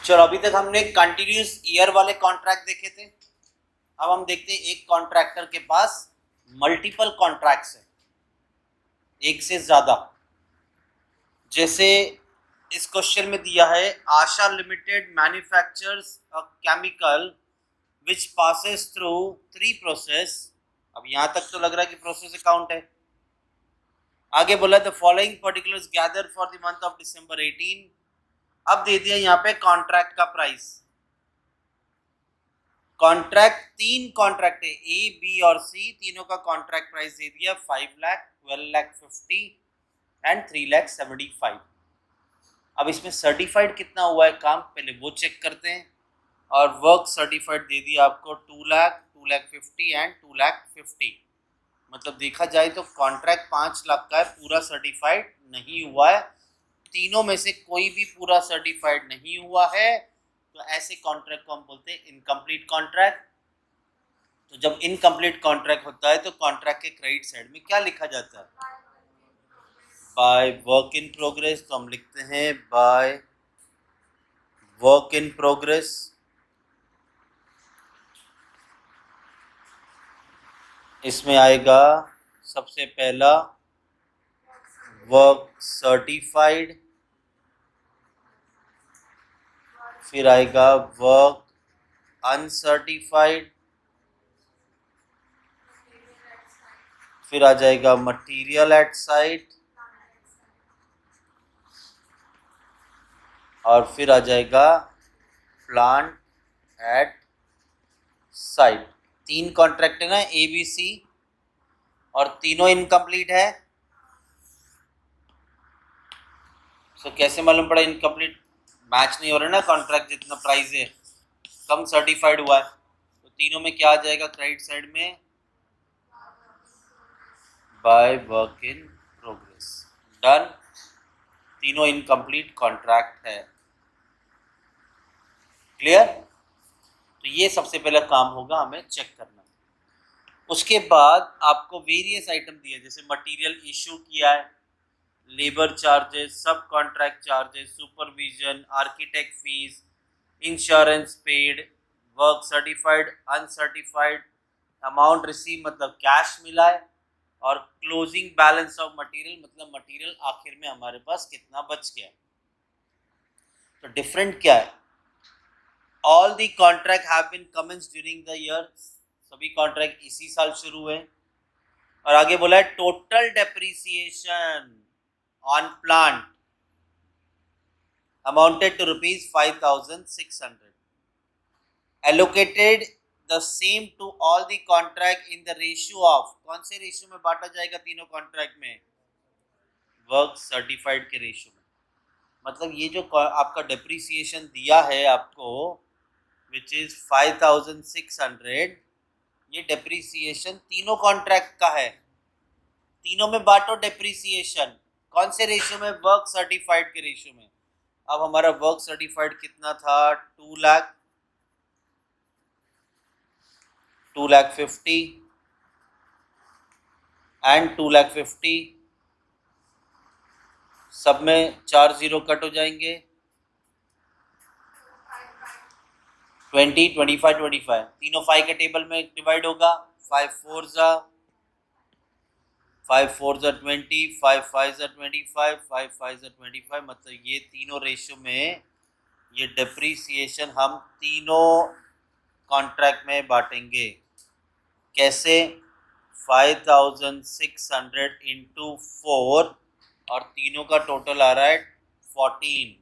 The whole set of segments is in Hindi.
चलो अभी तक हमने कंटिन्यूस ईयर वाले कॉन्ट्रैक्ट देखे थे। अब हम देखते हैं एक कॉन्ट्रैक्टर के पास मल्टीपल कॉन्ट्रैक्ट्स है, एक से ज्यादा। जैसे इस क्वेश्चन में दिया है Asha limited manufactures a chemical which passes through 3 process. अब यहां तक तो लग रहा है कि प्रोसेस अकाउंट है। आगे बोला the following particulars gather for the month of December 18। अब दे दिया यहाँ पे कॉन्ट्रैक्ट का प्राइस। कॉन्ट्रैक्ट 3 कॉन्ट्रैक्ट है, ए बी और सी, तीनों का कॉन्ट्रैक्ट प्राइस दे दिया 5 लाख, 12 लाख 50 एंड 3 लाख 75। अब इसमें सर्टिफाइड कितना हुआ है काम, पहले वो चेक करते हैं। और वर्क सर्टिफाइड दे दिया आपको 2 लाख, 2 लाख 50 एंड 2 लाख 50। मतलब देखा जाए तो कॉन्ट्रैक्ट 5 लाख का है, पूरा सर्टिफाइड नहीं हुआ है। तीनों में से कोई भी पूरा सर्टिफाइड नहीं हुआ है तो ऐसे कॉन्ट्रैक्ट को हम बोलते हैं इनकम्प्लीट कॉन्ट्रैक्ट। तो जब इनकम्प्लीट कॉन्ट्रैक्ट होता है तो कॉन्ट्रैक्ट के क्रेडिट साइड में क्या लिखा जाता है, बाय वर्क इन प्रोग्रेस। तो हम लिखते हैं बाय वर्क इन प्रोग्रेस। इसमें आएगा सबसे पहला वर्क सर्टिफाइड, फिर आएगा वर्क अनसर्टिफाइड, फिर आ जाएगा मटेरियल एट साइट, और फिर आ जाएगा प्लांट एट साइट। 3 कॉन्ट्रैक्ट है ना, ए बी सी, और तीनों इनकम्प्लीट है। तो कैसे मालूम पड़ा इनकम्प्लीट, मैच नहीं हो रहा ना कॉन्ट्रैक्ट, जितना प्राइस है कम सर्टिफाइड हुआ है। तो तीनों में क्या आ जाएगा क्रेडिट साइड में, by work in progress. Done, तीनों इनकम्प्लीट कॉन्ट्रैक्ट है। क्लियर। तो ये सबसे पहला काम होगा हमें चेक करना। उसके बाद आपको वेरियस आइटम दिए, जैसे मटेरियल इशू किया है, लेबर चार्जेस, सब contract charges, supervision, architect fees, insurance paid, work certified, uncertified, amount receive मतलब कैश मिला है, और क्लोजिंग बैलेंस ऑफ मटेरियल मतलब मटेरियल आखिर में हमारे पास कितना बच गया। तो डिफरेंट क्या है, all the contract have been commenced during the year, सभी कॉन्ट्रैक्ट इसी साल शुरू हुए। और आगे बोला है total depreciation on plant amounted to rupees 5,600, allocated the same to all the contract in the ratio of, कौन से रेशियो में बांटा जाएगा तीनों कॉन्ट्रैक्ट में, वर्क सर्टिफाइड के रेशियो में। मतलब ये जो आपका डेप्रिसिएशन दिया है आपको विच इज 5,600, ये डेप्रिसिएशन तीनों कॉन्ट्रैक्ट का है। तीनों में बांटो डेप्रिसिएशन, कौन से रेशियो में, वर्क सर्टिफाइड के रेशियो में। अब हमारा वर्क सर्टिफाइड कितना था, 2 लाख, 2 लाख 50 एंड 2 लाख 50, सब में 4 जीरो कट हो जाएंगे, 20, 25, 25, तीनों 5 के टेबल में डिवाइड होगा, 5 4 जा 20, 5 5 जा 25, 5 5 जा 25। मतलब ये तीनों रेशियो में ये डेप्रीसिएशन हम तीनों कॉन्ट्रैक्ट में बांटेंगे। कैसे, 5,600 इंटू 4, और तीनों का टोटल आ रहा है 14,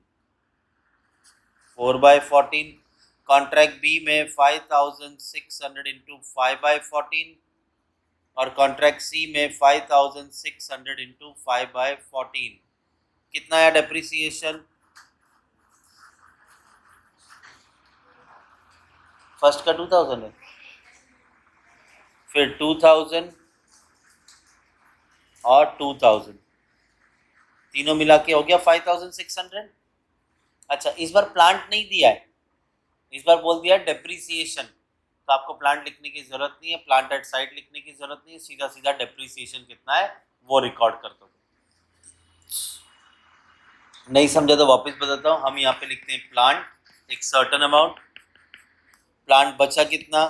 4/14। कॉन्ट्रैक्ट बी में 5,600 इंटू 5/14, और कॉन्ट्रैक्ट सी में 5,600 इंटू 5/14। कितना है डेप्रिसिएशन, फर्स्ट का 2,000 है, फिर 2,000 और 2,000, तीनों मिला के हो गया 5,600। अच्छा, इस बार प्लांट नहीं दिया है, इस बार बोल दिया डेप्रिसिएशन, तो आपको प्लांट लिखने की जरूरत नहीं है, प्लांट एट साइट लिखने की जरूरत नहीं है, सीधा सीधा डेप्रिसिएशन कितना है वो रिकॉर्ड कर दो। नहीं समझा तो वापस बताता हूँ, हम यहाँ पे लिखते हैं प्लांट एक सर्टन अमाउंट, प्लांट बचा कितना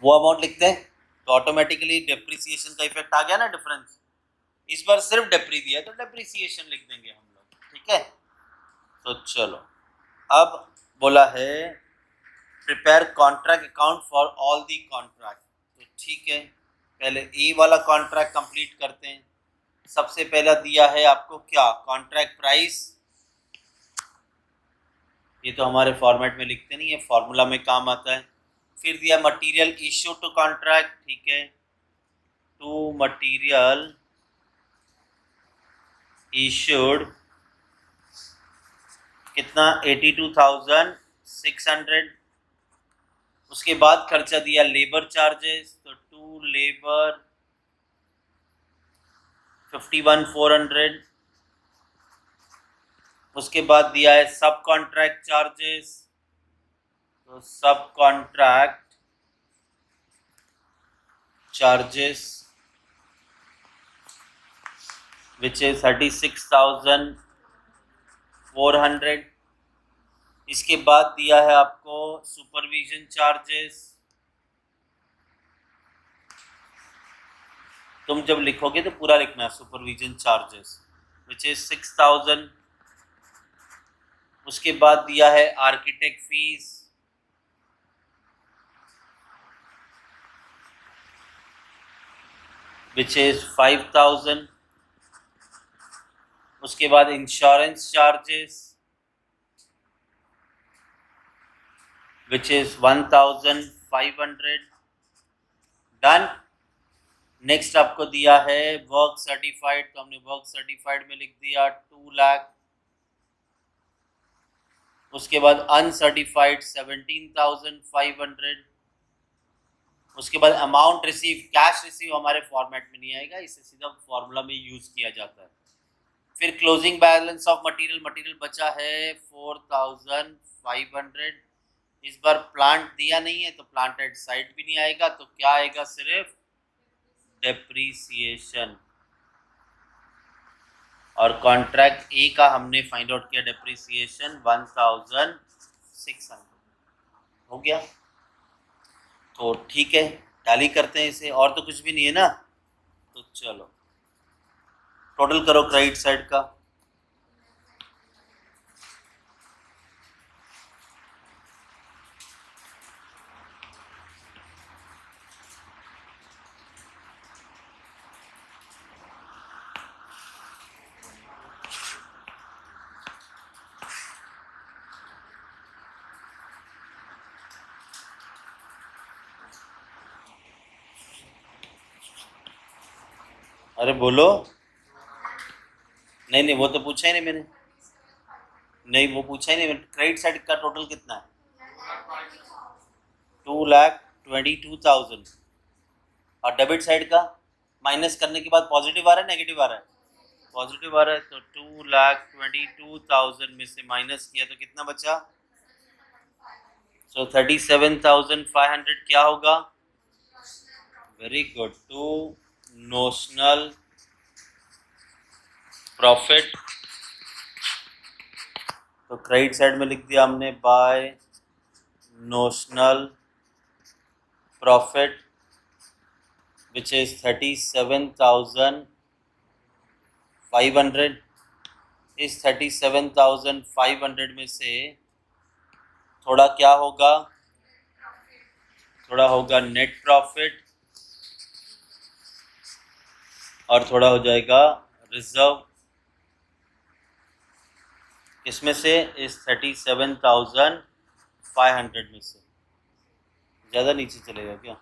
वो अमाउंट लिखते हैं, तो ऑटोमेटिकली डेप्रिसिएशन का इफेक्ट आ गया ना डिफरेंस। इस बार सिर्फ डेप्री दिया तो डेप्रिसिएशन लिख देंगे हम लोग, ठीक है। तो चलो अब बोला है prepare contract account for all the contract, तो ठीक है पहले ए वाला कॉन्ट्रैक्ट कंप्लीट करते हैं। सबसे पहला दिया है आपको क्या, कॉन्ट्रैक्ट प्राइस, ये तो हमारे फॉर्मेट में लिखते नहीं है, फॉर्मूला में काम आता है। फिर दिया मटेरियल इश्यू टू कॉन्ट्रैक्ट, ठीक है, टू मटेरियल इश्यूड कितना 82,600। उसके बाद खर्चा दिया लेबर चार्जेस, तो टू लेबर 51,400। उसके बाद दिया है सब कॉन्ट्रैक्ट चार्जेस, तो सब कॉन्ट्रैक्ट चार्जेस विच इज 36,400। इसके बाद दिया है आपको सुपरविजन चार्जेस, तुम जब लिखोगे तो पूरा लिखना है, सुपरविजन चार्जेस विच इज 6,000। उसके बाद दिया है आर्किटेक्ट फीस, विच इज 5,000। उसके बाद insurance charges which is 1,500। Done. Next आपको दिया है वर्क सर्टिफाइड, तो हमने वर्क सर्टिफाइड में लिख दिया 2 लाख। उसके बाद अनसर्टिफाइड 17,500। उसके बाद अमाउंट रिसीव, कैश रिसीव हमारे फॉर्मेट में नहीं आएगा, इसे सीधा फॉर्मूला में यूज किया जाता है। फिर closing balance of material, material बचा है 4,500। इस बार प्लांट दिया नहीं है तो प्लांट एट साइट भी नहीं आएगा, तो क्या आएगा, सिर्फ डेप्रीसिएशन। और कॉन्ट्रैक्ट ए का हमने फाइंड आउट किया डेप्रीसिएशन 1,600 हो गया। तो ठीक है टैली करते हैं इसे, और तो कुछ भी नहीं है ना। तो चलो टोटल करो क्रेडिट साइड का, अरे बोलो। नहीं नहीं वो तो पूछा ही नहीं मैंने, नहीं वो पूछा ही नहीं मैंने। क्रेडिट साइड का टोटल कितना है, 2,22,000। और डेबिट साइड का माइनस करने के बाद पॉजिटिव आ रहा है नेगेटिव आ रहा है, पॉजिटिव आ रहा है। तो 2,22,000 में से माइनस किया तो कितना बचा, सो 37,500 क्या होगा, very good, to notional profit. तो क्रेडिट साइड में लिख दिया हमने by notional profit which is 37,500। इस 37,500 में से थोड़ा क्या होगा, थोड़ा होगा नेट प्रॉफिट और थोड़ा हो जाएगा रिजर्व। इसमें से इस 37,500 में से ज़्यादा नीचे चलेगा क्या,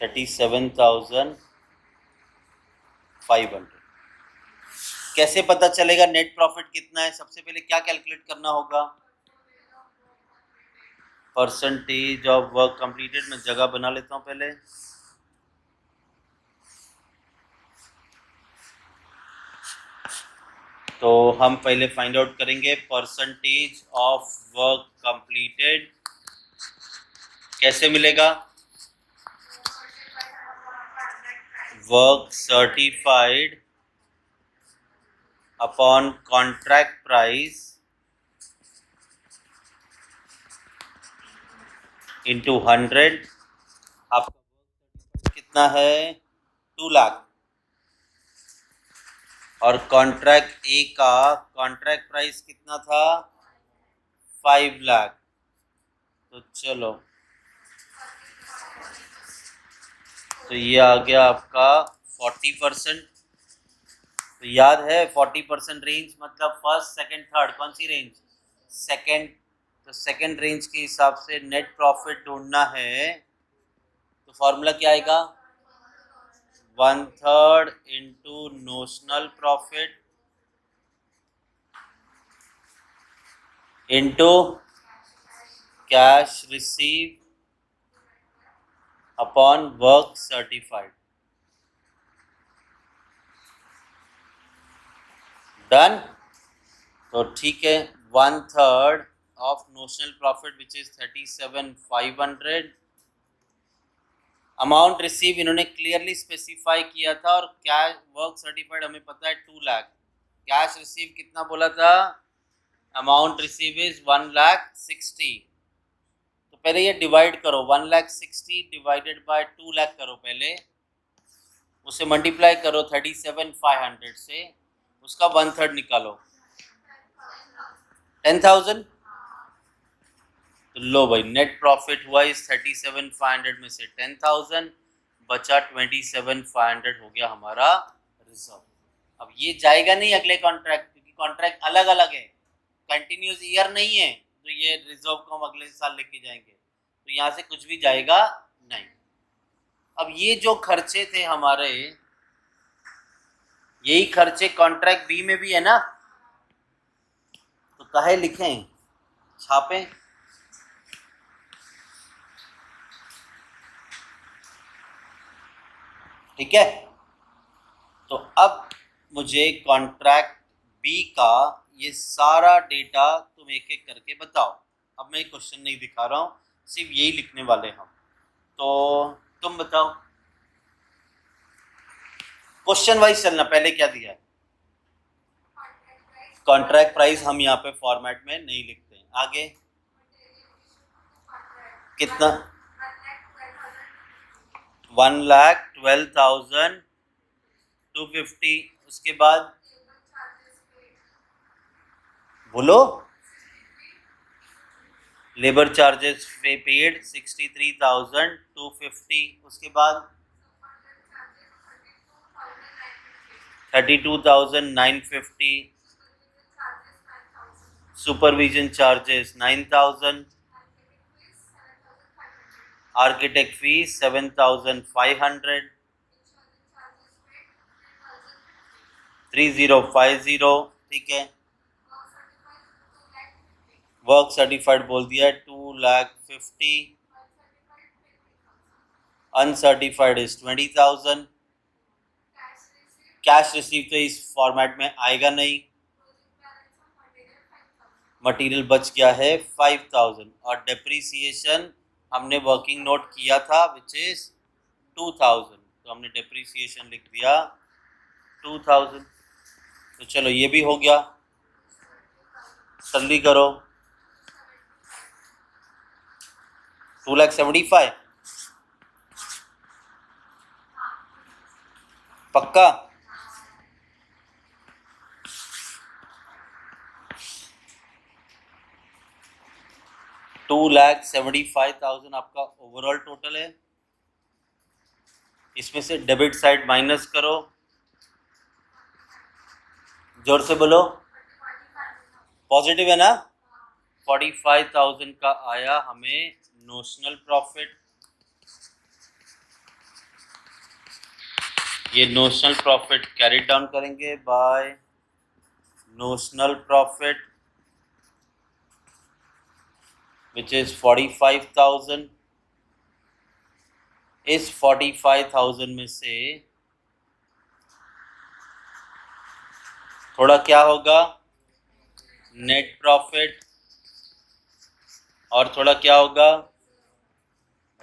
37,500। कैसे पता चलेगा नेट प्रॉफिट कितना है, सबसे पहले क्या कैलकुलेट करना होगा, परसेंटेज ऑफ वर्क कंप्लीटेड। मैं जगह बना लेता हूँ पहले, तो हम पहले फाइंड आउट करेंगे परसेंटेज ऑफ वर्क कंप्लीटेड। कैसे मिलेगा, work certified upon contract price into 100। आपका कितना है 2 लाख, और कॉन्ट्रैक्ट ए का कॉन्ट्रैक्ट प्राइस कितना था 5 लाख। तो चलो, तो ये आ गया आपका 40%। तो याद है 40% रेंज मतलब फर्स्ट सेकंड थर्ड, कौन सी रेंज सेकंड। तो सेकंड रेंज के हिसाब से नेट प्रॉफिट ढूंढना है, तो फॉर्मूला क्या आएगा 1/3 into notional profit into cash received upon work certified. Done. तो ठीक है, 1/3 of notional profit which is 37,500। Amount receive इन्होंने क्लियरली स्पेसिफाई किया था, और कैश वर्क सर्टिफाइड हमें पता है 2 लाख। कैश रिसीव कितना बोला था, अमाउंट रिसीव इज 1,60,000। तो पहले ये डिवाइड करो, 1,60,000 डिवाइडेड बाय 2 लाख करो, पहले उसे मल्टीप्लाई करो 37,500 से, उसका 1/3 निकालो 10,000। तो लो भाई, नेट प्रॉफिट हुआ इस 37,500 में से 10,000 बचा 27,500 हो गया हमारा रिजर्व। अब ये जाएगा नहीं अगले कॉन्ट्रैक्ट, क्योंकि कॉन्ट्रैक्ट अलग अलग है, कंटिन्यूस ईयर नहीं है, तो ये रिजर्व को हम अगले साल लेके जाएंगे, तो यहाँ से कुछ भी जाएगा नहीं। अब ये जो खर्चे थे हमारे, यही खर्चे कॉन्ट्रैक्ट बी में भी है ना, तो कहे लिखें छापें। ठीक है, तो अब मुझे कॉन्ट्रैक्ट बी का ये सारा डेटा तुम एक एक करके बताओ। अब मैं क्वेश्चन नहीं दिखा रहा हूँ, सिर्फ यही लिखने वाले हम। तो तुम बताओ, क्वेश्चन वाइज चलना। पहले क्या दिया है, कॉन्ट्रैक्ट प्राइस हम यहाँ पे फॉर्मेट में नहीं लिखते हैं। आगे कितना 1,12,250। उसके बाद बोलो, लेबर चार्जेस पेड 63,250। उसके बाद 32,950। Supervision charges 9,000। Architect fees 7,500। 3050। ठीक है, वर्क सर्टिफाइड बोल दिया 2,50,000। Uncertified is 20,000। कैश रिसीव तो इस फॉर्मेट में आएगा नहीं। मटेरियल बच गया है 5,000, और डेप्रीसिएशन हमने वर्किंग नोट किया था विच इज 2,000, तो हमने डेप्रीसिएशन लिख दिया 2,000। तो चलो ये भी हो गया, जल्दी करो। 2,75,000 पक्का। $2,75,000 आपका ओवरऑल टोटल है। इसमें से डेबिट साइड माइनस करो, जोर से बोलो, पॉजिटिव है ना। 45,000 का आया हमें नोशनल प्रॉफिट। ये नोशनल प्रॉफिट कैरी डाउन करेंगे by notional profit which is 45,000। इस 45,000 में से थोड़ा क्या होगा नेट प्रॉफिट, और थोड़ा क्या होगा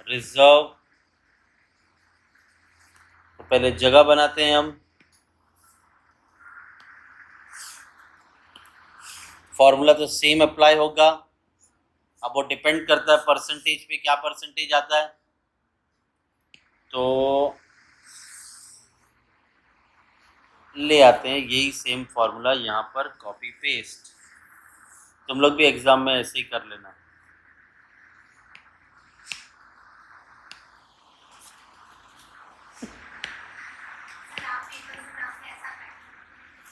रिजर्व। तो पहले जगह बनाते हैं हम, फॉर्मूला तो सेम अप्लाई होगा। अब वो डिपेंड करता है परसेंटेज पे, क्या परसेंटेज आता है। तो ले आते हैं यही सेम फॉर्मूला यहाँ पर, कॉपी पेस्ट। तुम लोग भी एग्जाम में ऐसे ही कर लेना।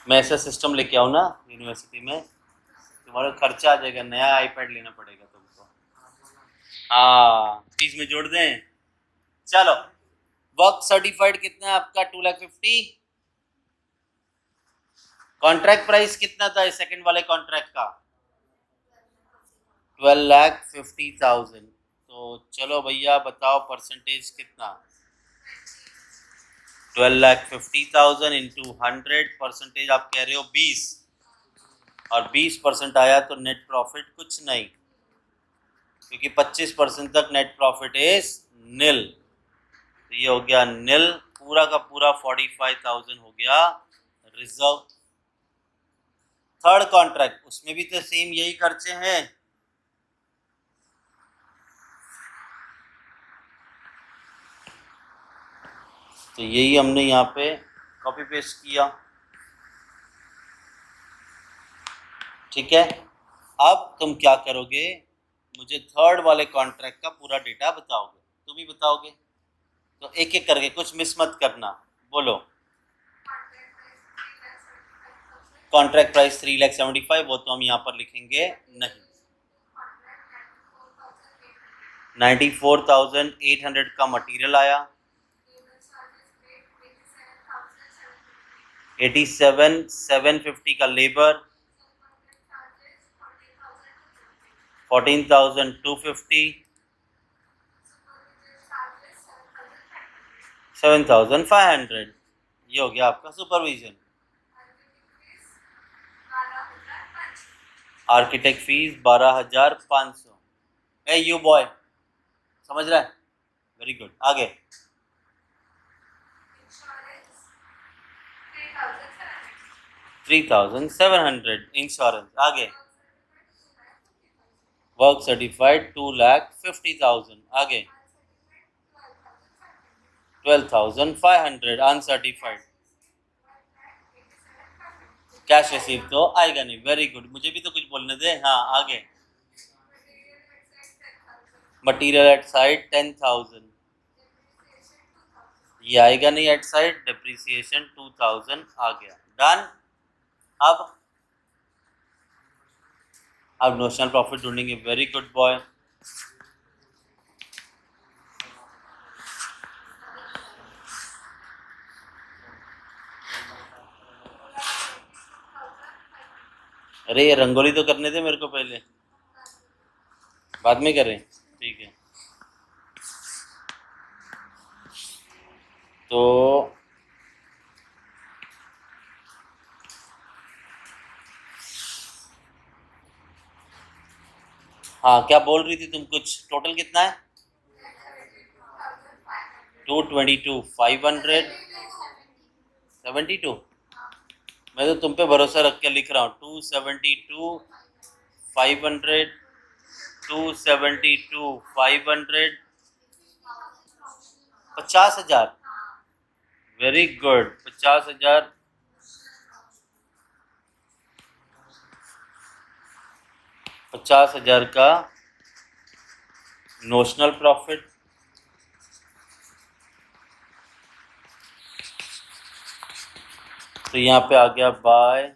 मैं ऐसा सिस्टम लेके आऊँ ना यूनिवर्सिटी में, तुम्हारा खर्चा आ जाएगा, नया आईपैड लेना पड़ेगा तुमको। हाँ, फीस में जोड़ दें। चलो, वर्क सर्टिफाइड कितना है आपका? 2,50,000। कॉन्ट्रैक्ट प्राइस कितना था सेकंड वाले कॉन्ट्रैक्ट का? 12,50,000। तो चलो भैया बताओ परसेंटेज कितना? 12,50,000 इंटू 100, परसेंटेज आप कह रहे हो 20, और 20% आया तो नेट प्रॉफिट कुछ नहीं, क्योंकि 25% तक नेट प्रॉफिट इज नील। तो ये हो गया नील, पूरा का पूरा 45,000 हो गया रिजर्व। थर्ड कॉन्ट्रैक्ट, उसमें भी तो सेम यही खर्चे हैं। तो यही हमने यहाँ पे कॉपी पेस्ट किया। ठीक है, अब तुम क्या करोगे? मुझे थर्ड वाले कॉन्ट्रैक्ट का पूरा डेटा बताओगे, तुम ही बताओगे। तो एक एक करके, कुछ मिस मत करना, बोलो। कॉन्ट्रैक्ट प्राइस 3,75,000, वो तो हम यहाँ पर लिखेंगे नहीं। 94,800 का मटेरियल आया, 87,750 का लेबर, 14,250, 7,500। ये हो गया आपका supervision. Architect fees 12,500। A you boy, समझ रहा है? Very good. आगे 3,700 इंश्योरेंस। आगे वर्क सर्टिफाइड 2,50,000। आगे 12,500 अनसर्टिफाइड। कैश रिसीव तो आएगा नहीं। वेरी गुड, मुझे भी तो कुछ बोलने दे। हाँ आगे मटेरियल एट साइड 10,000, ये आएगा नहीं एट साइड। डिप्रिसिएशन 2,000 आ गया। डन। अब नोशनल प्रॉफिट ढूंढेंगे। Very good boy. अरे ये रंगोली तो करने दे मेरे को पहले, बाद में करें। ठीक है, तो हाँ, क्या बोल रही थी तुम? कुछ टोटल कितना है? 222,500 72। मैं तो तुम पे भरोसा रख के लिख रहा हूँ। 272,500, 272,500, 50,000। Very good, 50,000। 50,000 का नोशनल प्रॉफिट। तो यहाँ पे आ गया by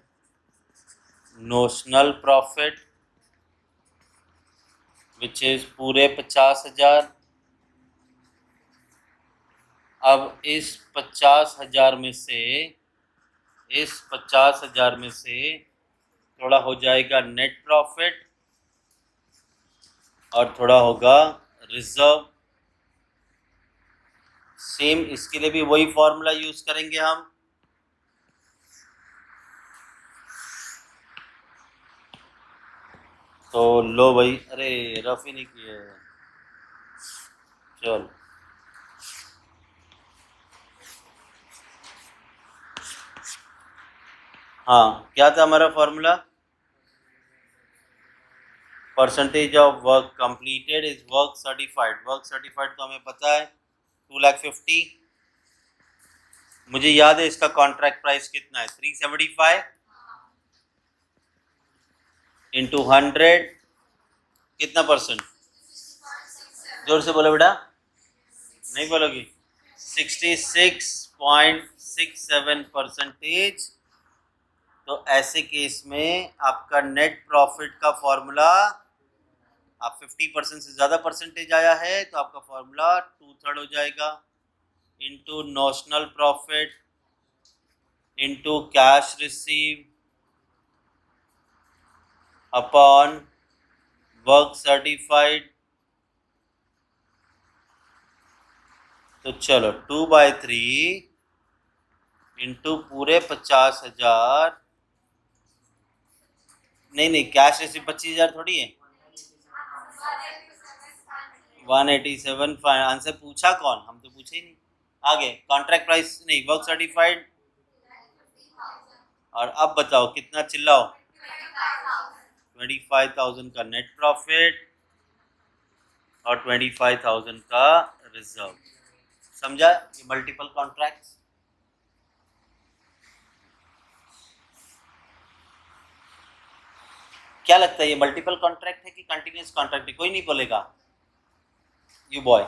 notional profit which is पूरे 50,000। अब इस 50,000 में से थोड़ा हो जाएगा नेट प्रॉफिट और थोड़ा होगा रिजर्व। सेम इसके लिए भी वही फॉर्मूला यूज करेंगे हम। तो लो भाई, अरे रफ ही नहीं किए। चल हाँ, क्या था हमारा formula? Percentage of work completed is work certified. Work certified तो हमें पता है 2,50,000। मुझे याद है इसका कॉन्ट्रैक्ट प्राइस कितना है 375 इंटू 100 कितना परसेंट? जोर से बोलो बेटा, नहीं बोलोगी? 66.67%। तो ऐसे केस में आपका नेट प्रॉफिट का फॉर्मूला, आप 50% से ज़्यादा परसेंटेज आया है तो आपका फॉर्मूला 2/3 हो जाएगा into notional profit into cash received upon work certified. तो चलो 2/3 इंटू पूरे 50,000, नहीं कैश रिसीव 25,000 थोड़ी है, 187। आंसर पूछा कौन? हम तो पूछे ही नहीं। आगे कॉन्ट्रैक्ट प्राइस नहीं, वर्क सर्टिफाइड। और अब बताओ कितना, चिल्लाओ। 25,000 का नेट प्रॉफिट और 25,000 का रिजर्व। समझा ये मल्टीपल कॉन्ट्रैक्ट्स? क्या लगता है ये मल्टीपल कॉन्ट्रैक्ट है कि कंटिन्यूअस कॉन्ट्रैक्ट है? कोई नहीं बोलेगा। यू बॉय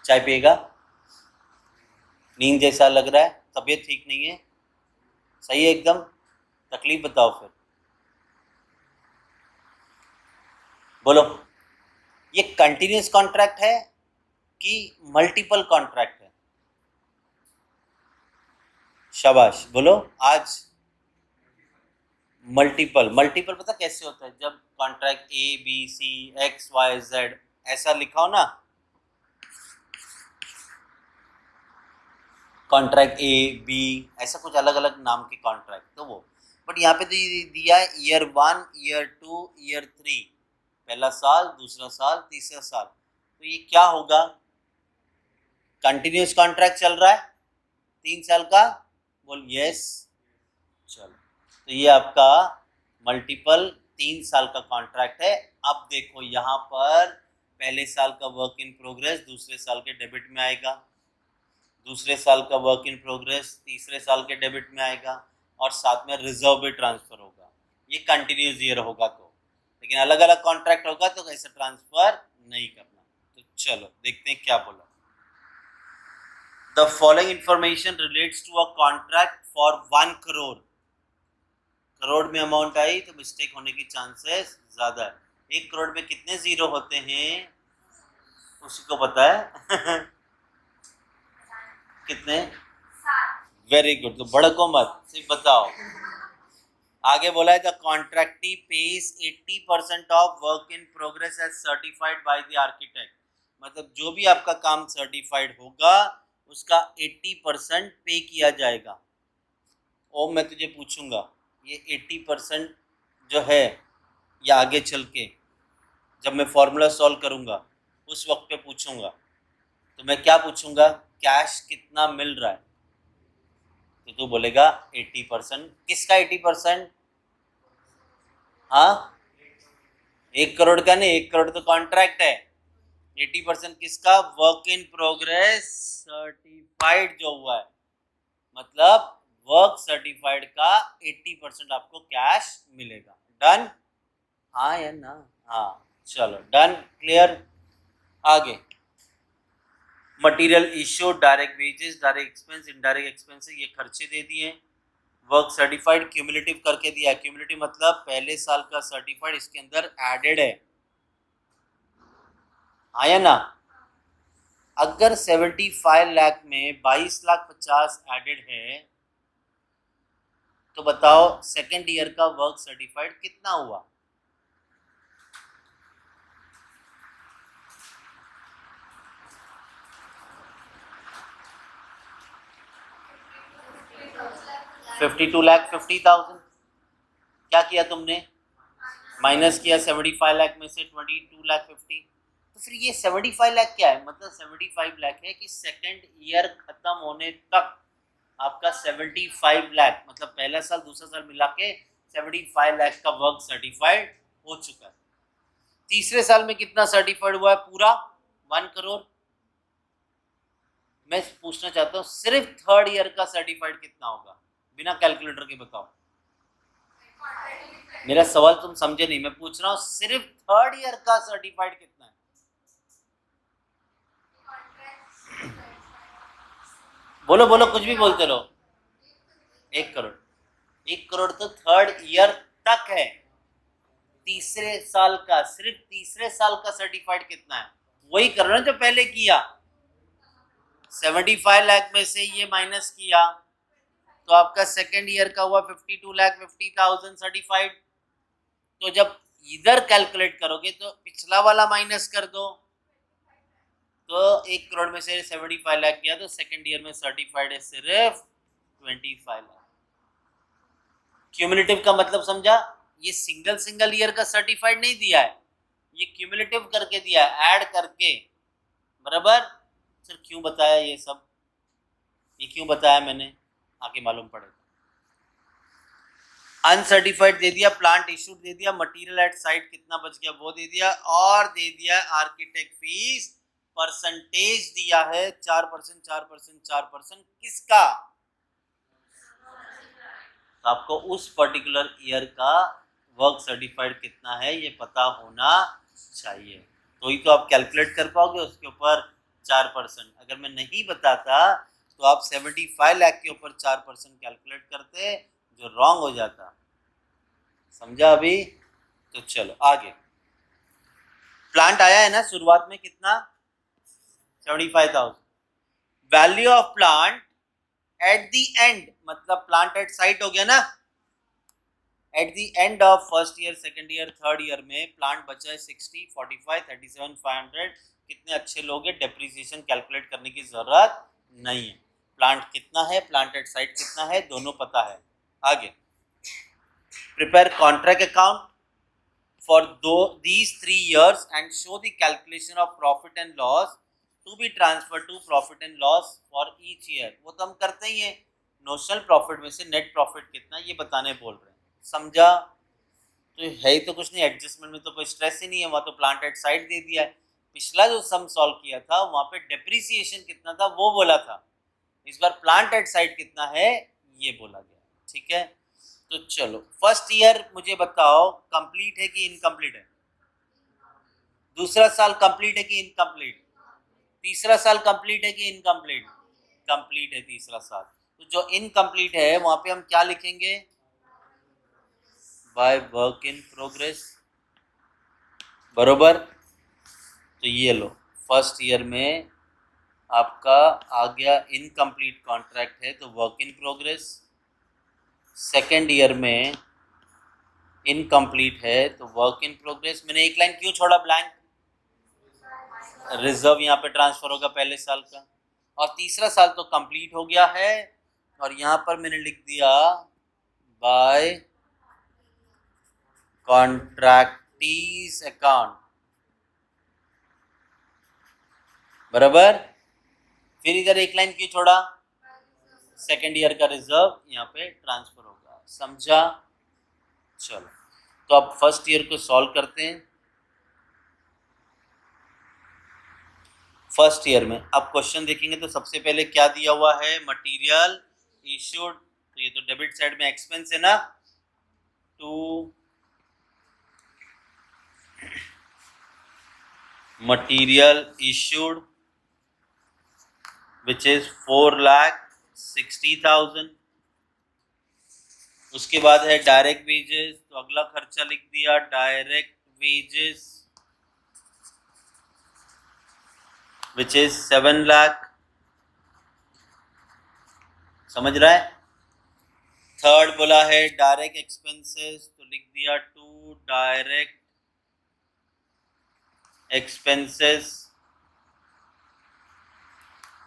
चाय पिएगा? नींद जैसा लग रहा है, तबीयत ठीक नहीं है? सही है एकदम? तकलीफ बताओ फिर, बोलो। ये कंटिन्यूअस कॉन्ट्रैक्ट है कि मल्टीपल कॉन्ट्रैक्ट है? शाबाश, बोलो। आज मल्टीपल। मल्टीपल पता कैसे होता है? जब कॉन्ट्रैक्ट ABCXYZ ऐसा लिखा हो ना, कॉन्ट्रैक्ट AB ऐसा कुछ अलग अलग नाम के कॉन्ट्रैक्ट, तो वो। बट यहाँ पे तो दिया है ईयर 1, ईयर 2, ईयर 3, पहला साल, दूसरा साल, तीसरा साल। तो ये क्या होगा? कंटिन्यूअस कॉन्ट्रैक्ट चल रहा है 3 साल का, बोल यस। चलो, तो ये आपका मल्टीपल 3 साल का कॉन्ट्रैक्ट है। अब देखो यहाँ पर पहले साल का वर्क इन प्रोग्रेस दूसरे साल के डेबिट में आएगा, दूसरे साल का वर्क इन प्रोग्रेस तीसरे साल के डेबिट में आएगा, और साथ में रिजर्व भी ट्रांसफर होगा। ये कंटिन्यूअस ईयर होगा तो, लेकिन अलग अलग कॉन्ट्रैक्ट होगा तो ऐसा ट्रांसफर नहीं करना। तो चलो देखते हैं क्या बोला। The following information relates to a contract for 1 crore. Crore में अमाउंट आई तो मिस्टेक होने की चांसेस ज्यादा है। 1 करोड़ में कितने जीरो होते हैं उसी को पता है? कितने? Very good. तो भड़को मत, सिर्फ बताओ। आगे बोला है the contractee pays 80% of work in progress as certified by the architect. मतलब जो भी आपका काम सर्टिफाइड होगा उसका 80% पे किया जाएगा। ओम मैं तुझे पूछूंगा ये 80% जो है, या आगे चल के जब मैं फॉर्मूला सॉल्व करूंगा उस वक्त पे पूछूंगा, तो मैं क्या पूछूंगा? कैश कितना मिल रहा है? तो तू बोलेगा 80%। किसका 80%? हाँ, 1 करोड़ का नहीं, 1 करोड़ तो कॉन्ट्रैक्ट है। 80% किसका? वर्क इन प्रोग्रेस सर्टिफाइड जो हुआ है, मतलब वर्क सर्टिफाइड का 80% आपको कैश मिलेगा। डन? हाँ या ना? हाँ, चलो डन, क्लियर। आगे material issue, direct wages, direct expense, indirect expenses, ये खर्चे दे दिए। वर्क सर्टिफाइड क्यूमुलेटिव करके दिया। क्यूमुलेटिव मतलब पहले साल का सर्टिफाइड इसके अंदर एडेड है, हाँ या ना? अगर 75 लाख में 22,50,000 एडेड है तो बताओ सेकेंड ईयर का वर्क सर्टिफाइड कितना हुआ? $52,50,000। क्या किया तुमने? माइनस किया 75 लाख में से 22,50,000। तो फिर ये 75 लाख क्या है? मतलब 75 लाख है कि सेकेंड ईयर खत्म होने तक आपका 75 लाख, मतलब पहला साल दूसरा साल मिला के 75 लाख का वर्क सर्टिफाइड हो चुका है। तीसरे साल में कितना सर्टिफाइड हुआ है? पूरा 1 करोड़। मैं पूछना चाहता हूँ सिर्फ थर्ड ईयर का सर्टिफाइड कितना होगा? बिना कैलकुलेटर के बताओ। मेरा सवाल तुम समझे नहीं, मैं पूछ रहा हूँ सिर्फ थर्ड ईयर का सर्टिफाइड कितना है? बोलो बोलो, कुछ भी बोलते रहो। 1 करोड़। 1 करोड़ तो थर्ड ईयर तक है। तीसरे साल का, सिर्फ तीसरे साल का सर्टिफाइड कितना है? वही कर रहे हो जो पहले किया। 75 लाख में से ये माइनस किया तो आपका सेकेंड ईयर का हुआ 52,50,000 सर्टिफाइड। तो जब इधर कैलकुलेट करोगे तो पिछला वाला माइनस कर दो, तो 1 करोड़ में से 75 लाख किया तो सेकेंड ईयर में सर्टिफाइड है सिर्फ 25 लाख। क्यूमुलेटिव का मतलब समझा? ये सिंगल सिंगल ईयर का सर्टिफाइड नहीं दिया है, ये क्यूमुलेटिव करके दिया है, ऐड करके। बराबर? सर क्यों बताया ये सब? ये क्यों बताया मैंने, आगे मालूम पड़ेगा। अनसर्टिफाइड दे दिया, प्लांट इशूड दे दिया, मटेरियल एट साइट कितना बच गया वो दे दिया, और दे दिया आर्किटेक्ट फीस परसेंटेज दिया है 4%, 4%, 4%। किसका? तो आपको उस पर्टिकुलर ईयर का वर्क सर्टिफाइड कितना है ये पता होना चाहिए, तो ही तो आप कैलकुलेट कर पाओगे उसके ऊपर 4%। अगर मैं नहीं बताता तो आप 75 लाख के ऊपर 4% कैलकुलेट करते, जो रॉन्ग हो जाता। समझा अभी? तो चलो आगे। प्लांट आया है ना शुरुआत में कितना? 75,000। Value of plant at the end, मतलब प्लांट एट साइट हो गया ना। At the end of first year, second year, third year में प्लांट बचा है 60, 45, 37, 500। कितने अच्छे लोग हैं, डेप्रिसिएशन कैलकुलेट करने की जरूरत नहीं है। प्लांट कितना है, प्लांट एट साइट कितना है, दोनों पता है। आगे, prepare contract account for these 3 years and show the calculation of profit and loss to be transferred to profit and loss for each year। वो तो हम करते ही हैं, नोशनल प्रॉफिट में से नेट प्रॉफिट कितना ये बताने बोल रहे हैं। समझा? तो है ही तो कुछ नहीं, एडजस्टमेंट में तो कोई स्ट्रेस ही नहीं है, वहाँ तो प्लांट एट साइड दे दिया है। पिछला जो सम सॉल्व किया था वहाँ पे डेप्रिसिएशन कितना था वो बोला था, इस बार प्लांट एट साइड कितना है ये बोला गया। ठीक है, तो चलो फर्स्ट ईयर मुझे बताओ कंप्लीट है कि इनकम्प्लीट है? दूसरा साल कंप्लीट है कि इनकम्प्लीट? तीसरा साल कंप्लीट है कि इनकम्प्लीट? कंप्लीट है तीसरा साल। तो जो इनकम्प्लीट है वहां पे हम क्या लिखेंगे? By work in progress. बरोबर? तो ये लो, फर्स्ट ईयर में आपका आ गया इनकम्प्लीट कॉन्ट्रैक्ट है तो work in progress. Second year में इनकम्प्लीट है तो वर्क इन प्रोग्रेस। मैंने एक लाइन क्यों छोड़ा ब्लैंक? रिजर्व यहाँ पे ट्रांसफर होगा पहले साल का, और तीसरा साल तो कंप्लीट हो गया है, और यहाँ पर मैंने लिख दिया बाय कॉन्ट्रैक्टीज अकाउंट। बराबर? फिर इधर एक लाइन क्यों छोड़ा? सेकेंड ईयर का रिजर्व यहाँ पे ट्रांसफर होगा। समझा? चलो तो अब फर्स्ट ईयर को सॉल्व करते हैं। फर्स्ट ईयर में अब क्वेश्चन देखेंगे तो सबसे पहले क्या दिया हुआ है? मटेरियल इश्यूड, तो ये तो डेबिट साइड में एक्सपेंस है ना, to material issued which is 4,60,000। उसके बाद है डायरेक्ट वेजेस, तो अगला खर्चा लिख दिया direct wages which is 7 lakh. समझ रहा है? थर्ड बोला है डायरेक्ट एक्सपेंसेस, तो लिख दिया to direct expenses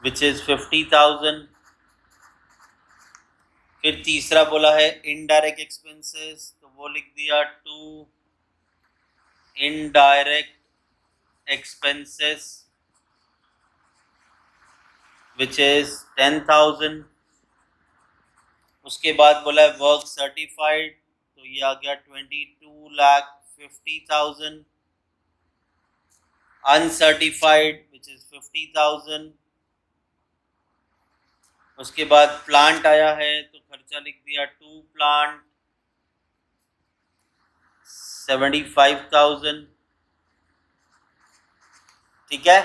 which is 50,000। फिर तीसरा बोला है इनडायरेक्ट एक्सपेंसेस, तो वो लिख दिया to indirect expenses which is 10,000। उसके बाद बोला है वर्क सर्टिफाइड, तो तो ये आ गया 22,50,000 अनसर्टिफाइड विच इज 50,000। उसके बाद प्लांट आया है तो खर्चा लिख दिया 2 प्लांट 75,000। ठीक है,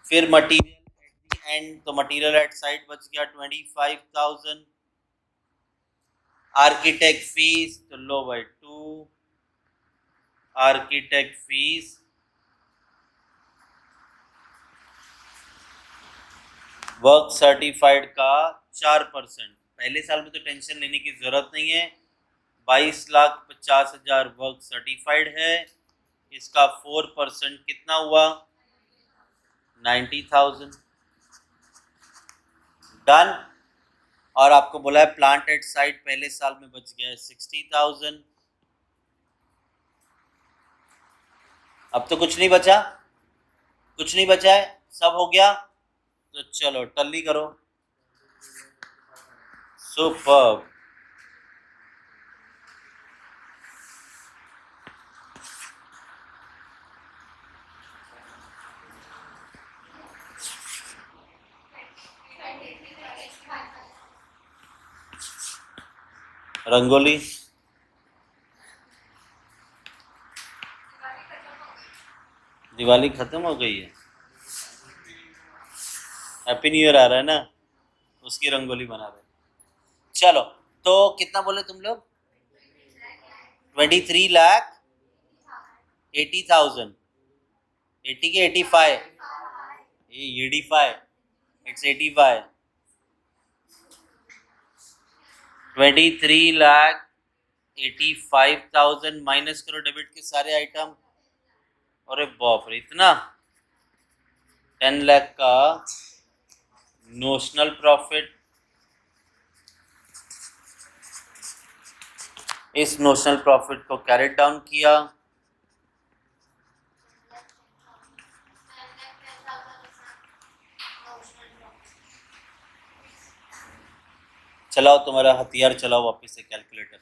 फिर मटेरियल एट द एंड, तो मटेरियल एट साइड बच गया 25,000। आर्किटेक्ट फीस तो लो भाई 2 आर्किटेक्ट फीस, वर्क सर्टिफाइड का 4%। पहले साल में तो टेंशन लेने की जरूरत नहीं है, 22,50,000 वर्क सर्टिफाइड है, इसका 4% कितना हुआ 90,000। डन। और आपको बोला है प्लांट एट साइट पहले साल में बच गया है 60,000। अब तो कुछ नहीं बचा, कुछ नहीं बचा है, सब हो गया। तो चलो टल्ली करो। सुपर्ब। रंगोली दिवाली खत्म हो गई है, हैप्पी न्यू ईयर आ रहा है ना, उसकी रंगोली बना रहे। चलो तो कितना बोले तुम लोग 23,80,000। 80 के 85, ये 85, इट्स 85। 23,85,000 माइनस करो डेबिट के सारे आइटम। अरे बाप रे इतना, 10 लाख का नोशनल प्रॉफिट। इस नोशनल प्रॉफिट को कैरेट डाउन किया, चलाओ तुम्हारा हथियार चलाओ वापस से कैलकुलेटर।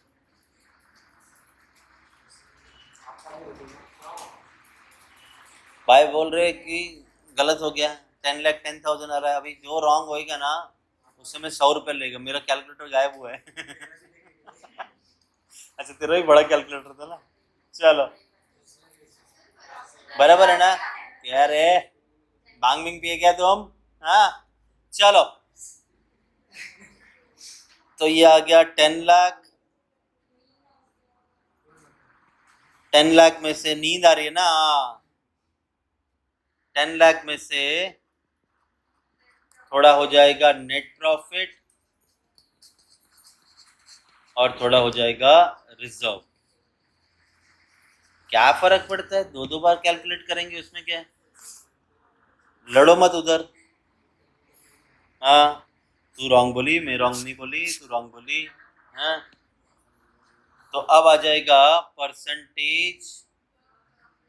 भाई बोल रहे कि गलत हो गया, 10,10,000 आ रहा है। अभी जो रॉन्ग होएगा ना उससे मैं 100 रुपये लेगा, मेरा कैलकुलेटर गायब हुआ है। अच्छा तेरा भी बड़ा कैलकुलेटर था ना। चलो बराबर है ना यार, भांग बिंग पिए क्या तुम? हाँ चलो, तो ये आ गया 10 लाख। 10 लाख में से नींद आ रही है ना, 10 लाख में से थोड़ा हो जाएगा नेट प्रॉफिट और थोड़ा हो जाएगा रिजर्व। क्या फर्क पड़ता है, दो दो बार कैलकुलेट करेंगे उसमें क्या है, लड़ो मत उधर। हाँ तू रॉन्ग बोली, मैं रॉन्ग नहीं बोली, तू रॉन्ग बोली। हाँ तो अब आ जाएगा percentage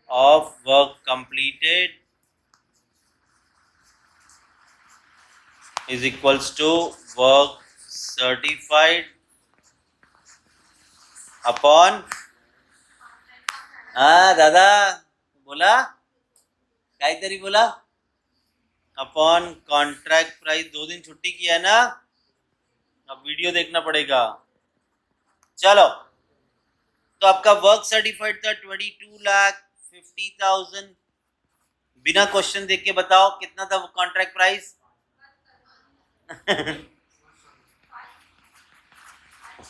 of work completed is equals to work certified upon, हाँ दादा बोला, काहीतरी बोला, अपॉन कॉन्ट्रैक्ट प्राइस। 2 दिन छुट्टी किया है ना, अब वीडियो देखना पड़ेगा। चलो तो आपका वर्क सर्टिफाइड था 22,50,000। बिना क्वेश्चन देख के बताओ कितना था कॉन्ट्रैक्ट प्राइस।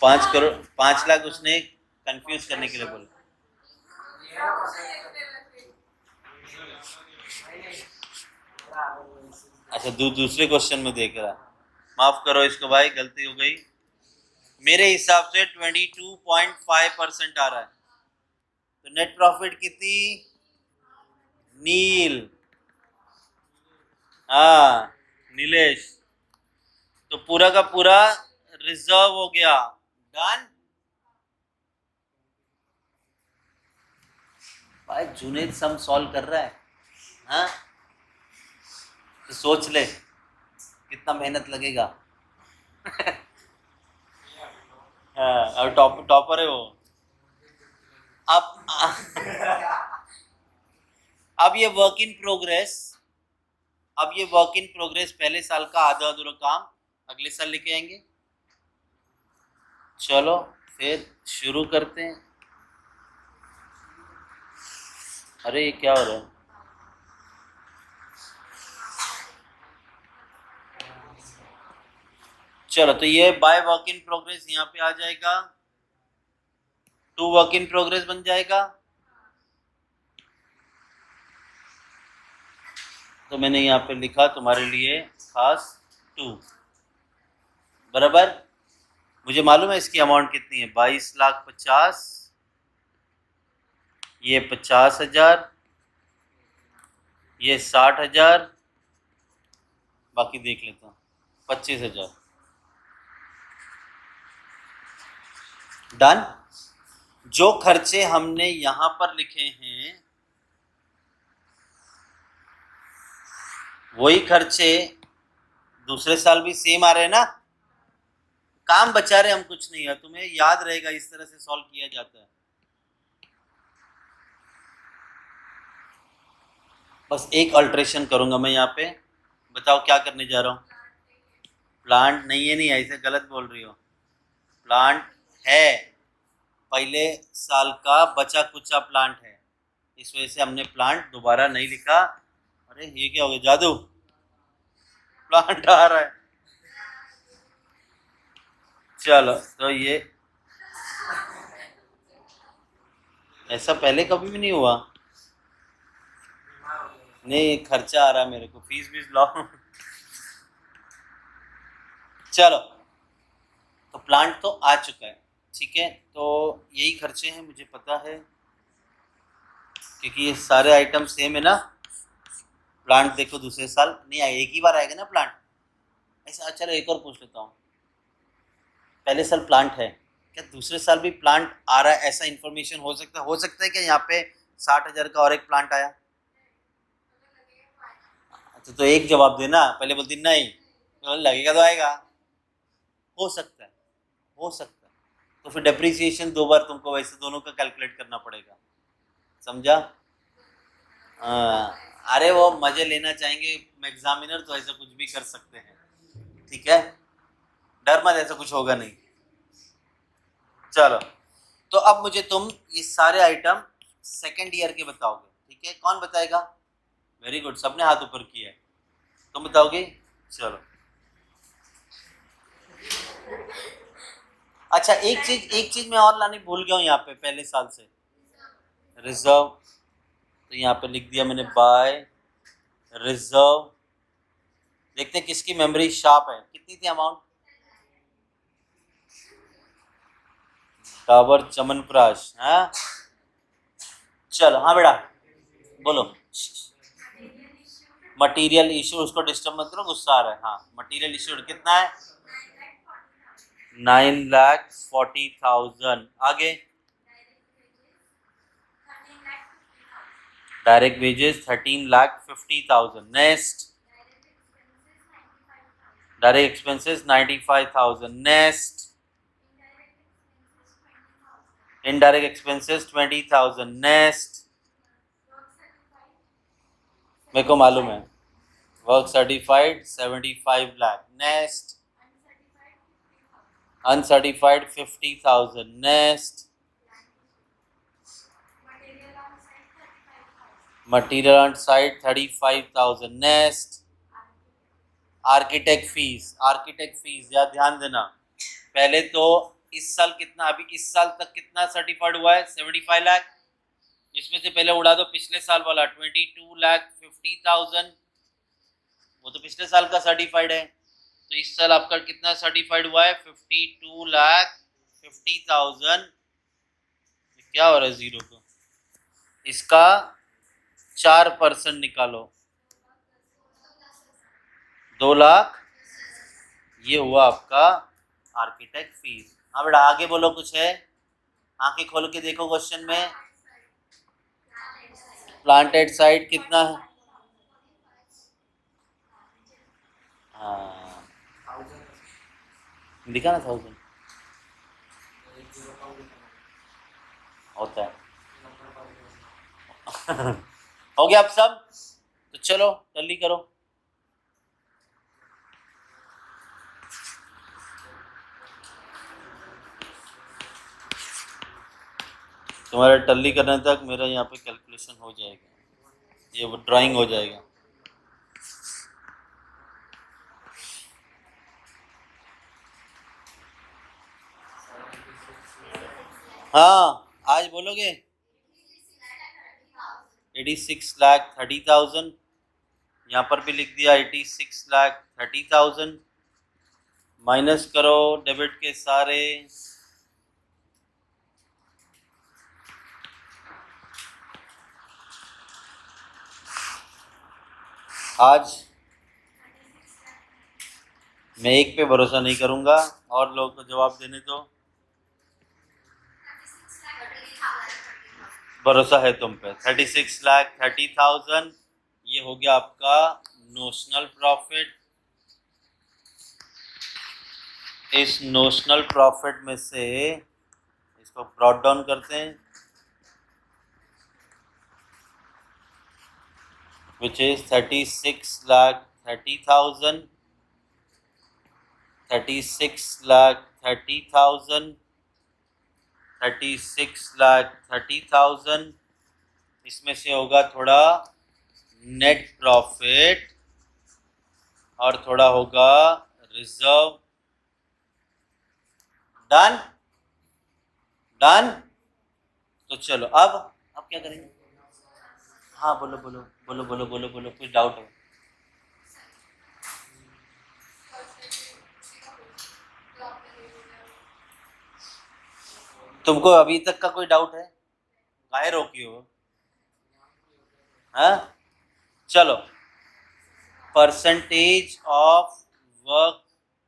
5 करोड़ 5 लाख उसने कंफ्यूज करने के लिए बोला। अच्छा दूसरे क्वेश्चन में देख रहा, माफ करो इसको भाई, गलती हो गई। मेरे हिसाब से 22.5% आ रहा है, तो नेट प्रॉफिट कितनी नील, हाँ नीलेश, तो पूरा का पूरा रिजर्व हो गया। डन भाई, जुनेद सम सॉल्व कर रहा है। हाँ तो सोच ले कितना मेहनत लगेगा। हाँ, और टॉपर है वो। अब अब ये वर्क इन प्रोग्रेस, अब ये वर्क इन प्रोग्रेस पहले साल का आधा अधूरा काम अगले साल लेके आएंगे। चलो फिर शुरू करते हैं। अरे ये क्या हो रहा है? चलो तो ये बाय वर्क इन प्रोग्रेस यहाँ पे आ जाएगा, टू वर्क इन प्रोग्रेस बन जाएगा। तो मैंने यहाँ पे लिखा तुम्हारे लिए खास टू, बराबर। मुझे मालूम है इसकी अमाउंट कितनी है, 22,50,000, ये 50,000, ये 60,000, बाकी देख लेता हूँ, 25,000। डन। जो खर्चे हमने यहां पर लिखे हैं वही खर्चे दूसरे साल भी सेम आ रहे हैं ना। काम बचा रहे हम, कुछ नहीं है, तुम्हें याद रहेगा इस तरह से सॉल्व किया जाता है। बस एक अल्ट्रेशन करूंगा मैं यहाँ पे, बताओ क्या करने जा रहा हूँ। प्लांट नहीं है, नहीं ऐसे गलत बोल रही हो, प्लांट है, पहले साल का बचा कुचा प्लांट है, इस वजह से हमने प्लांट दोबारा नहीं लिखा। अरे ये क्या हो गया, जादू, प्लांट आ रहा है। चलो तो ये ऐसा पहले कभी भी नहीं हुआ। नहीं खर्चा आ रहा है मेरे को, फीस बीस लाओ। चलो तो प्लांट तो आ चुका है, ठीक है, तो यही खर्चे हैं मुझे पता है, क्योंकि ये सारे आइटम सेम है ना। प्लांट देखो दूसरे साल नहीं आएगा, एक ही बार आएगा ना प्लांट ऐसा। चलो एक और पूछ लेता हूँ, पहले साल प्लांट है, क्या दूसरे साल भी प्लांट आ रहा है, ऐसा इन्फॉर्मेशन हो सकता है क्या यहाँ पे 60,000 का और एक प्लांट आया। तो एक जवाब देना, पहले बोलती नहीं, तो लगेगा तो आएगा। हो सकता है, हो सकता है, तो फिर डेप्रिसिएशन दो बार तुमको वैसे दोनों का कैलकुलेट करना पड़ेगा, समझा। हाँ, अरे वो मजे लेना चाहेंगे एग्जामिनर तो ऐसा कुछ भी कर सकते हैं, ठीक है, डर मत, ऐसा कुछ होगा नहीं। चलो तो अब मुझे तुम ये सारे आइटम सेकेंड ईयर के बताओगे, ठीक है, कौन बताएगा। वेरी गुड, सबने हाथ ऊपर किया है, तुम बताओगे। चलो अच्छा, एक चीज मैं और लानी भूल गया हूँ यहाँ पे पहले साल से, रिजर्व। तो यहाँ पे लिख दिया मैंने बाय रिजर्व। देखते हैं किसकी मेमोरी शार्प है, कितनी थी अमाउंट। डाबर च्यवनप्राश, हाँ चलो, हाँ बेटा बोलो। मटेरियल इशू, उसको डिस्टर्ब मत करो, गुस्सा आ रहा है। हाँ मटेरियल इशू कितना है, 9,40,000। आगे direct wages 13,50,000। Next direct expenses 95,000। Next indirect expenses 20,000। Next मेरे को मालूम है, work certified 75 lakh. Next uncertified 50,000। Next material on site 35,000। Next architect fees यार ध्यान देना, पहले तो इस साल कितना, अभी इस साल तक कितना सर्टिफाइड हुआ है, 75 लाख। इसमें से पहले उड़ा दो पिछले साल वाला 22,50,000, वो तो पिछले साल का सर्टिफाइड है। तो इस साल आपका कितना सर्टिफाइड हुआ है, 52,50,000। क्या हो रहा है जीरो को, इसका 4% निकालो, 2 लाख, ये हुआ आपका आर्किटेक्ट फीस। हाँ बेटा आगे बोलो, कुछ है, आंखें खोल के देखो क्वेश्चन में। प्लांटेड साइड कितना है, हाँ दिखा ना 1,000। होता है। हो गया अब सब? तो चलो जल्दी करो। तुम्हारा टल्ली करने तक मेरा यहाँ पे कैलकुलेशन हो जाएगा, ये वो ड्राइंग हो जाएगा। हाँ आज बोलोगे 86,30,000, यहाँ पर भी लिख दिया 86,30,000। माइनस करो डेबिट के सारे, आज मैं एक पे भरोसा नहीं करूंगा और लोगों को जवाब देने दो। भरोसा है तुम पे। 36,30,000 ये हो गया आपका नोशनल प्रॉफिट। इस नोशनल प्रॉफिट में से इसको ब्रॉट डाउन करते हैं, which is 36,30,000, 36,30,000, 36,30,000। इसमें से होगा थोड़ा नेट प्रॉफिट और थोड़ा होगा रिजर्व। Done done. तो चलो अब क्या करेंगे? हाँ बोलो बोलो बोलो बोलो बोलो बोलो, कुछ डाउट है? तुमको अभी तक का कोई डाउट है? काहे रोकी हो? हाँ चलो, परसेंटेज ऑफ वर्क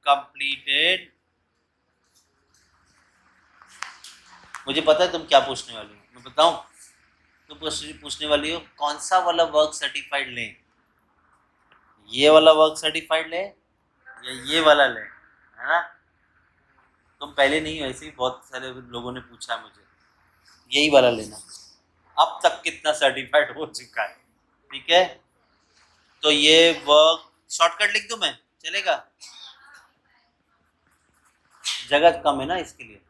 कंप्लीटेड। मुझे पता है तुम क्या पूछने वाली हो, मैं बताऊं? तुम पूछने वाली हो कौन सा वाला वर्क सर्टिफाइड लें, ये वाला वर्क सर्टिफाइड ले या ये वाला ले, है ना? तुम पहले नहीं हो, ऐसे ही बहुत सारे लोगों ने पूछा मुझे, यही वाला लेना। अब तक कितना सर्टिफाइड हो चुका है, ठीक है? तो ये वर्क शॉर्टकट लिख दूं मैं, चलेगा? जगह कम है ना इसके लिए।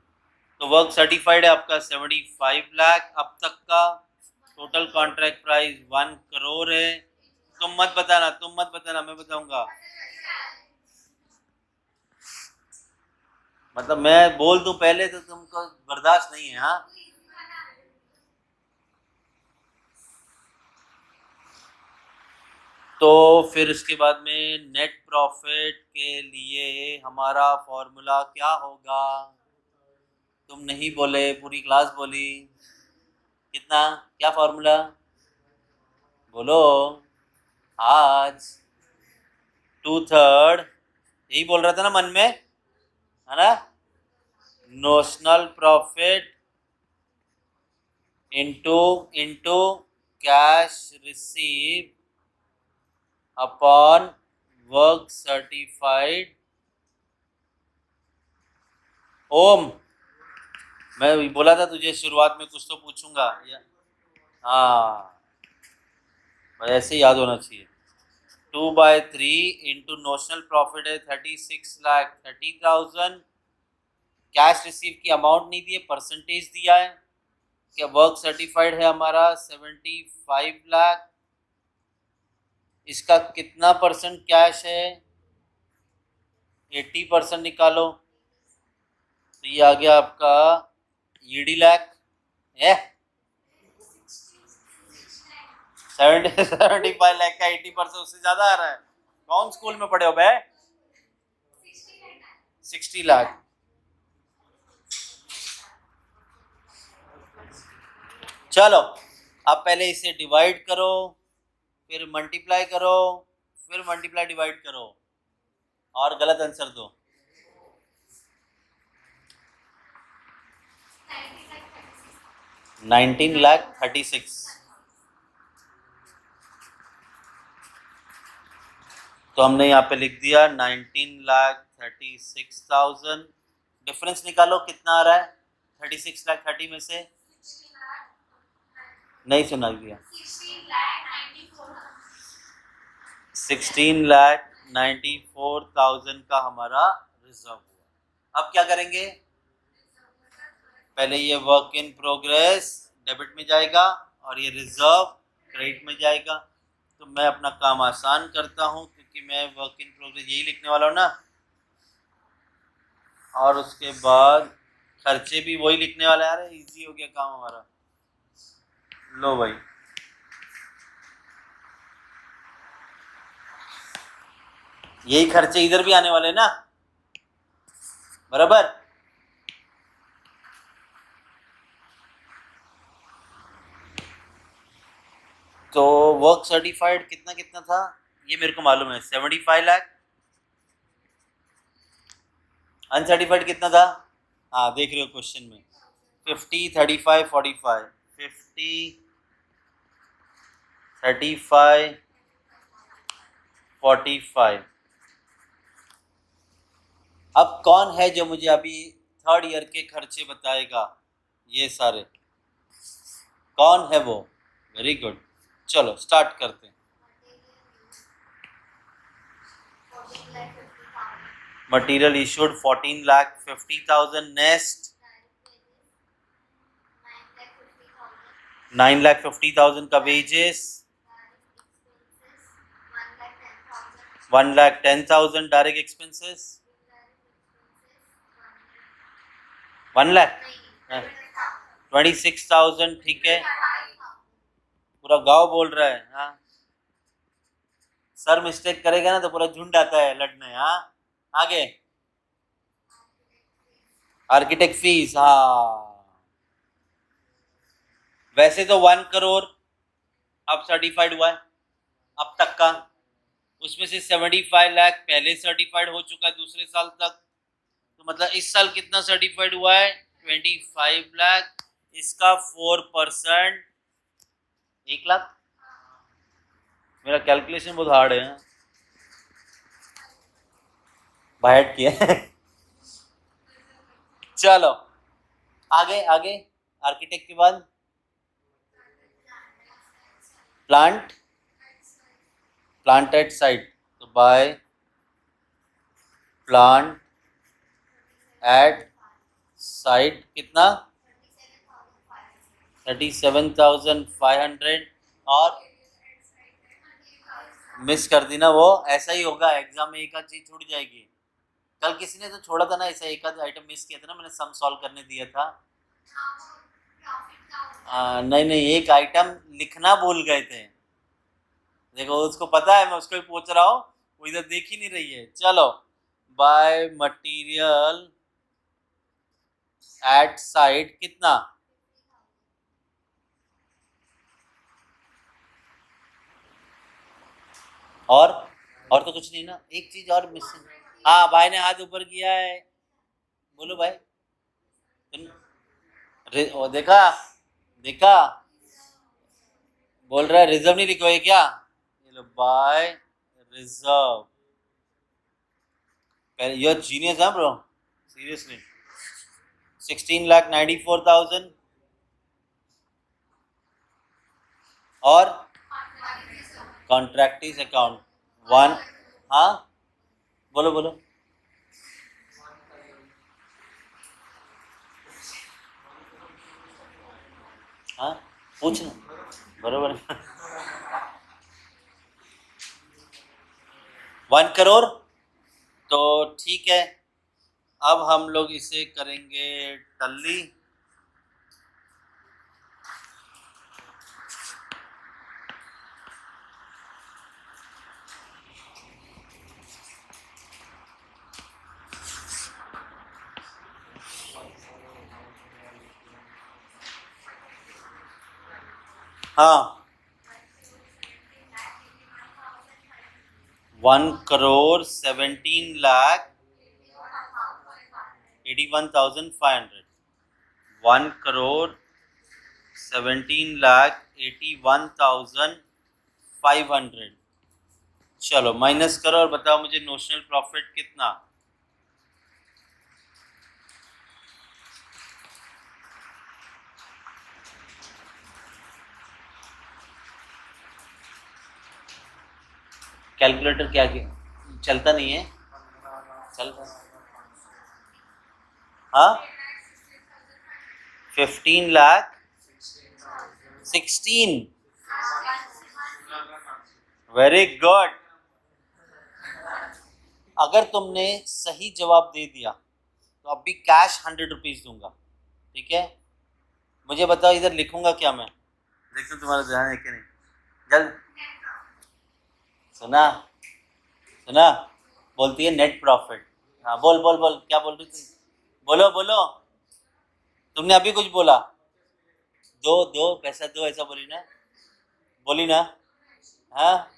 तो वर्क सर्टिफाइड है आपका 75 लाख अब तक का। टोटल कॉन्ट्रैक्ट प्राइस 1 करोड़ है। तुम मत बताना, मैं बताऊंगा। मतलब मैं बोल दूं पहले तो तुमको बर्दाश्त नहीं है, हाँ? तो फिर इसके बाद में नेट प्रॉफिट के लिए हमारा फॉर्मूला क्या होगा? तुम नहीं बोले, पूरी क्लास बोली। कितना, क्या फॉर्मूला बोलो? आज 2/3 यही बोल रहा था ना मन में, है ना? Notional profit into cash received upon work certified. ओम, मैं बोला था तुझे शुरुआत में कुछ तो पूछूंगा। हाँ ऐसे याद होना चाहिए। 2/3 इंटू नोशनल प्रॉफिट है 36,30,000। कैश रिसीव की अमाउंट नहीं दी है, परसेंटेज दिया है। क्या वर्क सर्टिफाइड है हमारा 75 लाख। इसका कितना परसेंट कैश है? 80% निकालो, तो ये आ गया आपका 80 लाख है। 75 लाख का 80% उससे ज्यादा आ रहा है। कौन स्कूल में पढ़े हो बे? 60 लाख। चलो अब पहले इसे डिवाइड करो, फिर मल्टीप्लाई करो, फिर मल्टीप्लाई डिवाइड करो और गलत आंसर दो। 19,36,000। तो हमने यहाँ पे लिख दिया 19,36,000। डिफरेंस निकालो कितना आ रहा है 36,30,000 में से। नहीं सुनाई दिया। 16,94,000 का हमारा रिजर्व हुआ। अब क्या करेंगे? पहले ये वर्क इन प्रोग्रेस डेबिट में जाएगा और ये रिजर्व क्रेडिट में जाएगा। तो मैं अपना काम आसान करता हूँ क्योंकि मैं वर्क इन प्रोग्रेस यही लिखने वाला हूँ ना, और उसके बाद खर्चे भी वही लिखने वाला है। यार इजी हो गया काम हमारा। लो भाई, यही खर्चे इधर भी आने वाले ना, बराबर। तो वर्क सर्टिफाइड कितना कितना था ये मेरे को मालूम है, 75 लाख। अनसर्टिफाइड कितना था? हाँ देख रहे हो क्वेश्चन में, 50, 35, 45, 50, 35, 45। अब कौन है जो मुझे अभी थर्ड ईयर के खर्चे बताएगा? ये सारे कौन है वो? वेरी गुड, चलो स्टार्ट करते हैं। Material issued 14,50,000। नेक्स्ट 9,50,000 का वेजेस, 1,10,000 डायरेक्ट एक्सपेंसेस, 1 लाख 26,000। ठीक है, पूरा गांव बोल रहा है। हाँ सर मिस्टेक करेगा ना तो पूरा झुंड आता है लड़ने। हाँ आगे, आर्किटेक्ट फीस। हाँ वैसे तो 1 करोड़ अब सर्टिफाइड हुआ है अब तक का, उसमें से 75 लाख पहले सर्टिफाइड हो चुका है दूसरे साल तक। तो मतलब इस साल कितना सर्टिफाइड हुआ है? 25 लाख। इसका 4% 1 लाख। मेरा कैलकुलेशन बहुत हार्ड है भाई, किया है। चलो आगे आगे, आर्किटेक्ट के बाद प्लांट, प्लांट एट साइट। तो बाय प्लांट एट साइट कितना? 37,500। और मिस कर दी ना, वो ऐसा ही होगा एग्जाम में, एक आध चीज छूट जाएगी। कल किसी ने तो छोड़ा था ना ऐसा, एक आध आइटम मिस किया था ना, मैंने सम सॉल्व करने दिया था। नहीं नहीं, एक आइटम लिखना भूल गए थे। देखो उसको पता है, मैं उसको भी पूछ रहा हूँ, वो इधर देख ही नहीं रही है। चलो, बाय मटेरियल एट साइट कितना? और तो कुछ नहीं ना, एक चीज और मिसिंग। हाँ भाई ने हाथ ऊपर किया है, बोलो भाई। ओ देखा, देखा, बोल रहा है रिजर्व नहीं लिखोगे क्या? ये लो by reserve. You are genius है ब्रो, सीरियसली। 16,94,000। और कॉन्ट्रैक्टिस अकाउंट 1। हाँ बोलो बोलो। हाँ पूछना, बरोबर। 1 करोड़। तो ठीक है, अब हम लोग इसे करेंगे टल्ली। हाँ 1,17,81,500। 1,17,81,500। चलो माइनस करो और बताओ मुझे नोशनल प्रॉफिट कितना? कैलकुलेटर क्या चलता नहीं है? चलता। हाँ, 15 लाख 16। Very good. अगर तुमने सही जवाब दे दिया तो अभी कैश 100 रुपीज दूंगा, ठीक है? मुझे बताओ इधर लिखूंगा क्या मैं? देखो तुम्हारा ध्यान है कि नहीं। जल्द सुना, सुना, बोलती है नेट प्रॉफिट। हाँ बोल बोल बोल, क्या बोल रही थी? बोलो बोलो, तुमने अभी कुछ बोला। दो दो पैसा दो, ऐसा बोली ना, बोली ना? हाँ,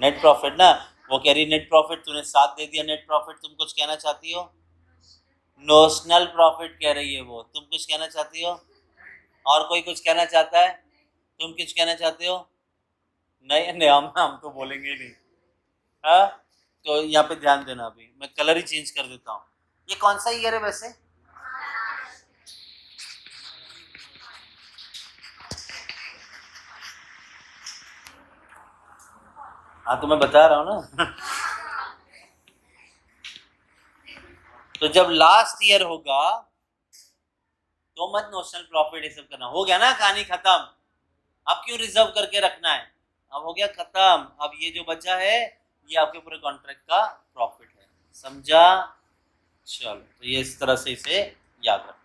नेट प्रॉफिट ना, वो कह रही नेट प्रॉफिट, तूने 7 दे दिया नेट प्रॉफिट। तुम कुछ कहना चाहती हो? नोशनल प्रॉफिट कह रही है वो, तुम कुछ कहना चाहती हो? और कोई कुछ कहना चाहता है? तुम कुछ कहना चाहते हो? नहीं नहीं, हम तो बोलेंगे ही नहीं। हाँ, तो यहाँ पे ध्यान देना, अभी मैं कलर ही चेंज कर देता हूँ। ये कौन सा ईयर है वैसे? हाँ तो मैं बता रहा हूँ ना। तो जब लास्ट ईयर होगा तो मत नोशनल प्रॉफिट ये सब करना। हो गया ना, कहानी खत्म। अब क्यों रिजर्व करके रखना है? अब हो गया खत्म। अब ये जो बचा है ये आपके पूरे कॉन्ट्रैक्ट का प्रॉफिट है, समझा? चलो, तो ये इस तरह से इसे याद रखना।